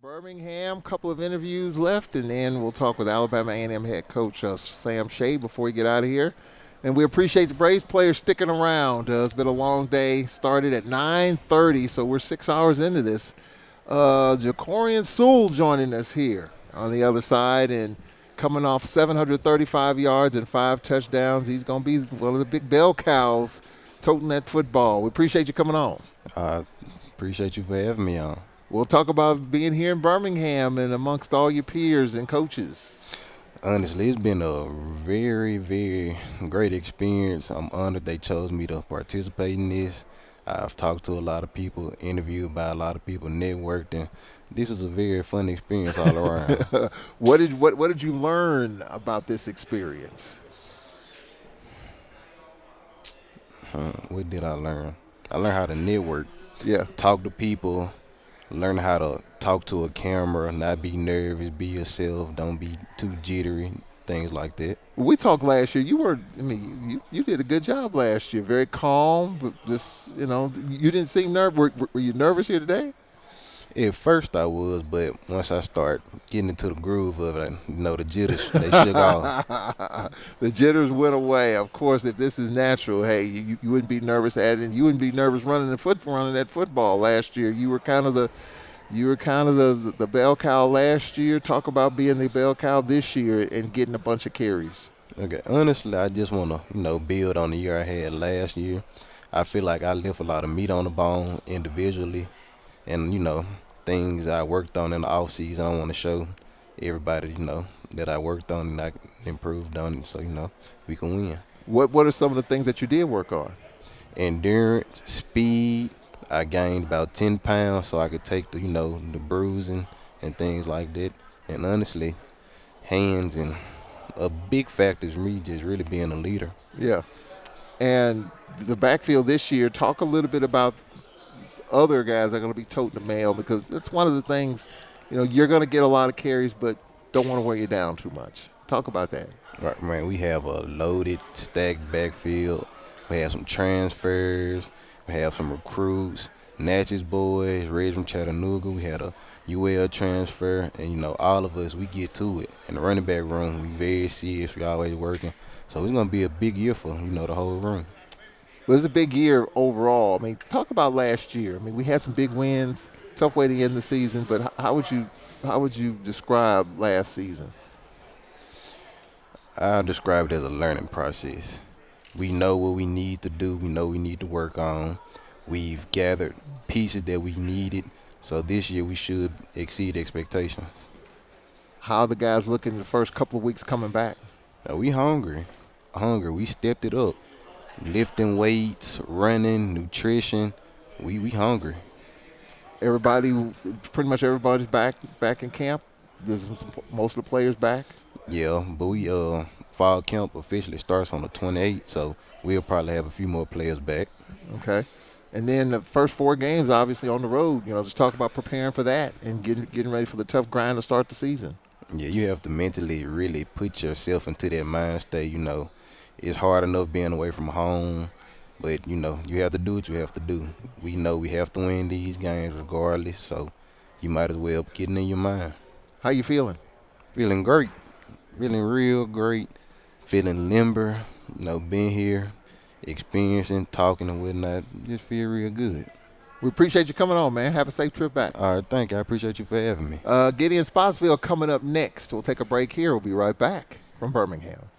Birmingham, couple of interviews left, and then we'll talk with Alabama A&M head coach Sam Shea before we get out of here. And we appreciate the Braves players sticking around. It's been a long day. Started at 9:30, so we're 6 hours into this. JaCorian Sewell joining us here on the other side, and coming off 735 yards and 5 touchdowns. He's going to be one of the big bell cows toting that football. We appreciate you coming on. Appreciate you for having me on. We'll talk about being here in Birmingham and amongst all your peers and coaches. Honestly, it's been a very, very great experience. I'm honored they chose me to participate in this. I've talked to a lot of people, interviewed by a lot of people, networked, and this is a very fun experience all around. What did you learn about this experience? What did I learn? I learned how to network. Yeah. Talk to people. Learn how to talk to a camera, not be nervous, be yourself, don't be too jittery, things like that. We talked last year. You did a good job last year. Very calm, but just, you didn't seem nervous. Were you nervous here today? At first I was, but once I start getting into the groove of it, the jitters, they shook off. The jitters went away. Of course, if this is natural, hey, you wouldn't be nervous at it. You wouldn't be nervous running that football last year. You were kind of the bell cow last year. Talk about being the bell cow this year and getting a bunch of carries. Okay, honestly, I just want to build on the year I had last year. I feel like I left a lot of meat on the bone individually, and things I worked on in the off season. I want to show everybody, that I worked on and I improved on it, so we can win. What are some of the things that you did work on? Endurance, speed. I gained about 10 pounds so I could take the bruising and things like that. And honestly, hands, and a big factor is me just really being a leader. Yeah. And the backfield this year, talk a little bit about other guys that are going to be toting the mail, because that's one of the things, you're going to get a lot of carries, but don't want to wear you down too much. Talk about that. Right, man. We have a loaded, stacked backfield. We have some transfers. We have some recruits, Natchez boys, Reg from Chattanooga. We had a UL transfer, and all of us, we get to it. In the running back room, we very serious. We always working. So it's going to be a big year for the whole room. Well, it's a big year overall. Talk about last year. We had some big wins, tough way to end the season, but how would you describe last season? I describe it as a learning process. We know what we need to do. We know we need to work on. We've gathered pieces that we needed, so this year we should exceed expectations. How are the guys looking in the first couple of weeks coming back? We hungry. We stepped it up. Lifting weights, running, nutrition, we hungry. Pretty much everybody's back in camp. There's most of the players back. Yeah, but we fall camp officially starts on the 28th, so we'll probably have a few more players back. Okay, and then the first 4 games, obviously on the road. Just talk about preparing for that and getting ready for the tough grind to start the season. Yeah, you have to mentally really put yourself into that mind state. It's hard enough being away from home, but, you have to do what you have to do. We know we have to win these games regardless, so you might as well get it in your mind. How you feeling? Feeling great. Feeling real great. Feeling limber, being here, experiencing, talking and whatnot. Just feel real good. We appreciate you coming on, man. Have a safe trip back. All right, thank you. I appreciate you for having me. Gideon Spotsville coming up next. We'll take a break here. We'll be right back from Birmingham.